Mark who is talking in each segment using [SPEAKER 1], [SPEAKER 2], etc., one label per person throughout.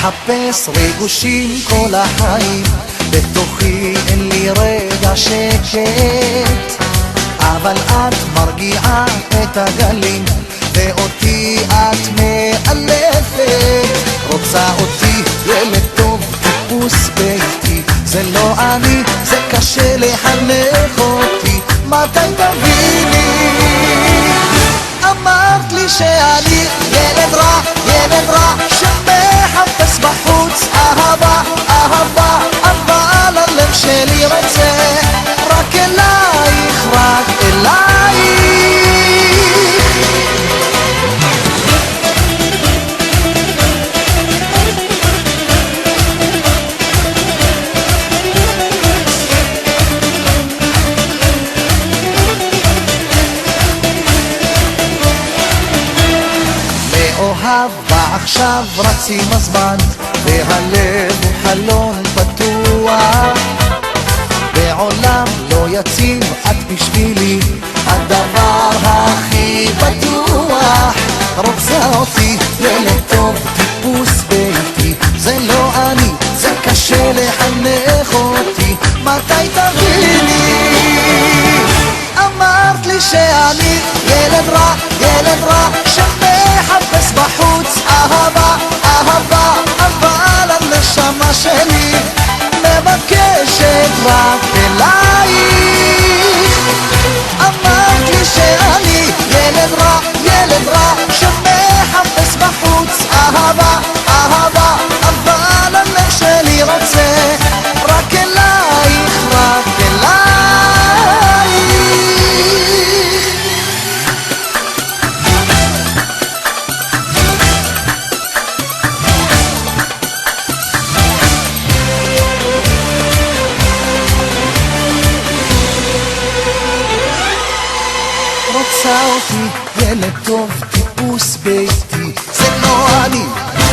[SPEAKER 1] מחפש ריגושים כל החיים, בתוכי אין לי רגע שקט, אבל את מרגיעה את הגלים, ואותי את מאלפת. רוצה אותי ילד טוב, טיפוס ביתי, זה לא אני, זה קשה לחנך אותי. מתי תביני? אמרת לי שאני ילד רע שמחפש בחוץ אהבה, אהבה, אבל הלב שלי רוצה רק אלייך, רק אלייך. מאוהב ועכשיו רצים הזמן, והלב הוא חלון פתוח, בעולם לא יציב, את בשבילי הדבר הכי בטוח. רוצה אותי ילד טוב, טיפוס ביתי, זה לא אני, זה קשה לחנך אותי. מתי תביני? אמרת לי שאני ילד רע שמחפש בחוץ אהבה, אהבה, אבל הנשמה שלי מבקשת רק אלייך. אמרת לי שאני ילד רע שמחפש בחוץ אהבה, אהבה, אבל הלב שלי רוצה רק אלייך, רק אלייך. רוצה אותי ילד טוב, טיפוס ביתי, זה לא אני,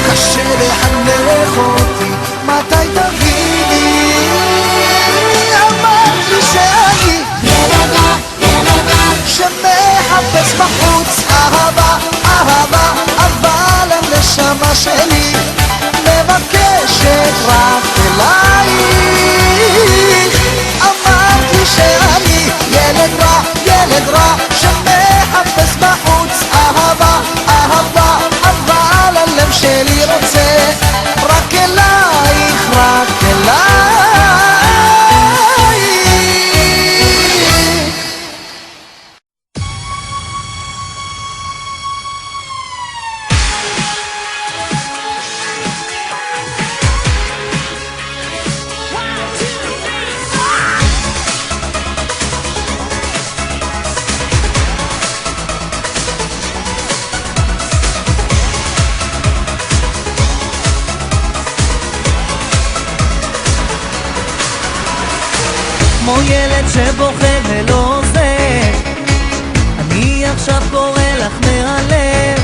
[SPEAKER 1] קשה לחנך אותי. מתי תביני? אמרת לי שאני ילד רע שמחפש בחוץ אהבה, אהבה, אבל הנשמה שלי מבקשת רק אלייך. אמרת לי שאני ילד רע שמחפש בחוץ אהבה, אהבה, אבל הלב שלי רוצה רק אלייך, רק אלייך.
[SPEAKER 2] כמו ילד שבוכה ולא עוזר, אני עכשיו קורא לך מהלב,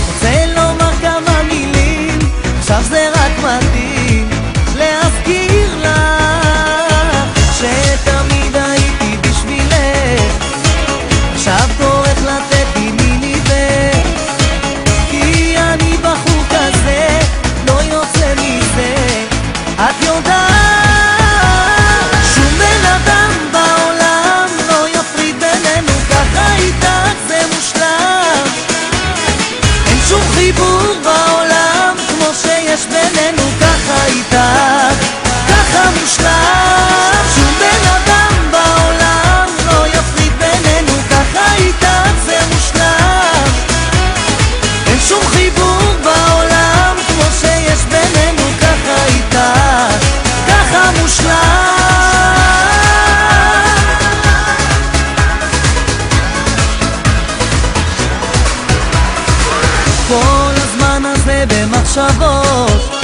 [SPEAKER 2] רוצה לומר כמה מילים, עכשיו זה רק מתאים להזכיר לך שתמיד הייתי בשבילך, עכשיו כורך לתת לי מיני ו... כי אני בחור כזה לא יוצא מזה, את יודעת חיבור בעולם כמו שיש בינינו, ככה איתך, ככה מושלם. שום בן אדם בעולם לא יפריד בינינו, ככה איתך זה מושלם. אין שום חיבור בעולם כמו שיש בינינו, ככה איתך, ככה מושלם. כל הזמן הזה במחשבות,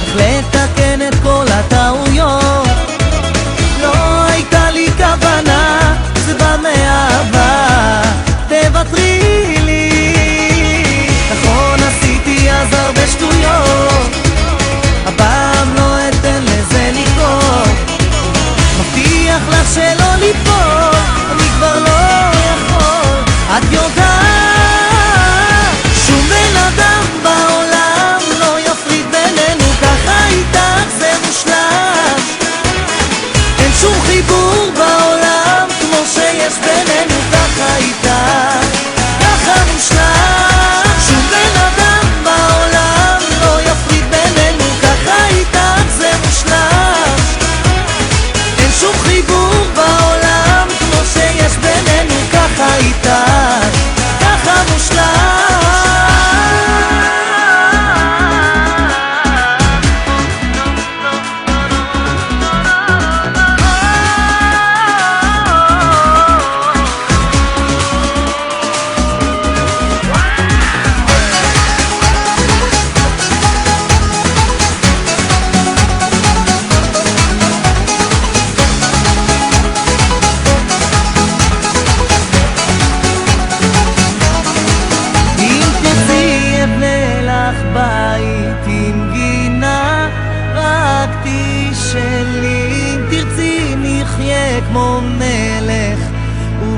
[SPEAKER 2] איך לתקן את כל הטעויות, לא הייתה לי כוונה, זה בא מאהבה, תוותרי לי. נכון עשיתי אז הרבה שטויות, הפעם לא אתן לזה לקרות, מבטיח לך שלא ליפול, אני כבר לא יכול. את יודעת שום בן אדם בעולם לא יפריד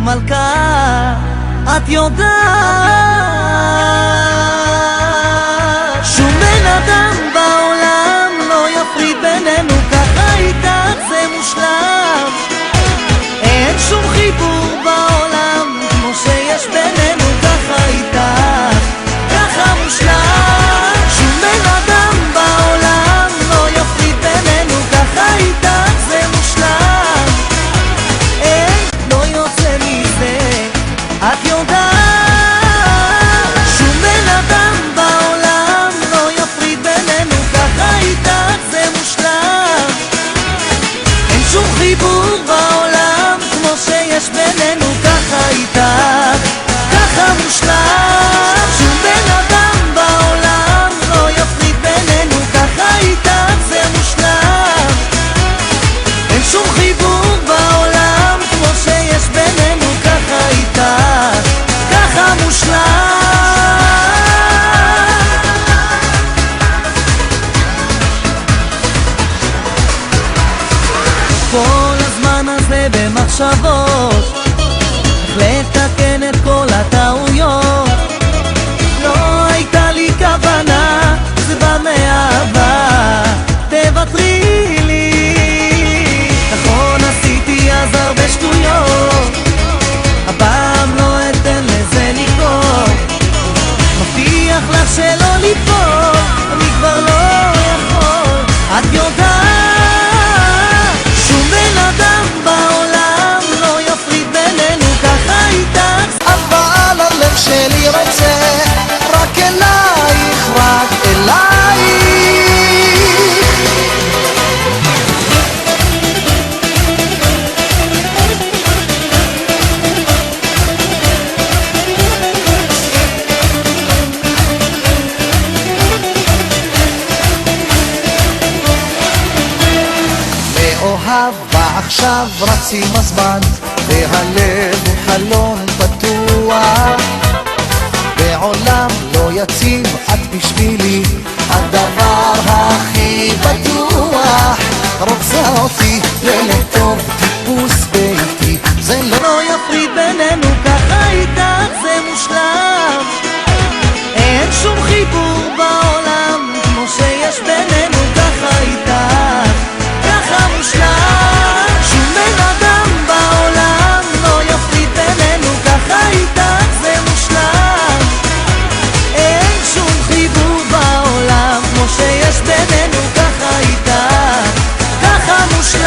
[SPEAKER 2] מלכה, את יודעת, שום בן אדם בעולם לא יפריד בינינו, ככה איתך זה מושלם. אין שום חיבור בעולם כמו שיש בינינו, ככה איתך, ככה מושלם. שום בן אדם בעולם לא יפריד בינינו, ככה איתך זה מושלם. אין, לא יוצא מזה, את יודעת, שום בן אדם בעולם לא יפריד בינינו, ככה איתך זה מושלם. אין שום חיבור בעולם כמו שיש בינינו, ככה איתך, ככה מושלם. שום בן אדם בעולם לא יפריד בינינו, ככה איתך זה מושלם. אין שום חיבור בעולם כמו שיש בינינו, ככה איתך, ככה מושלם. כל הזמן הזה במחשבות, איך לתקן את כל הטעויות. לא הייתה לי כוונה, זה בא מאהבה, תוותרי לי. נכון עשיתי אז הרבה שטויות, הפעם לא אתן לזה לקרות. מבטיח לך שלא ליפול, אני כבר לא יכול. את יודעת, שום בן אדם בעולם לא יפריד בינינו, ככה איתך.
[SPEAKER 1] אבל הלב שלי רוצה רק אלייך, רק אלייך. מאוהב ועכשיו רץ עם הזמן, והלב הוא חלון פתוח. בעולם לא יציב, את בשבילי הדבר הכי בטוח. רוצה אותי ללטף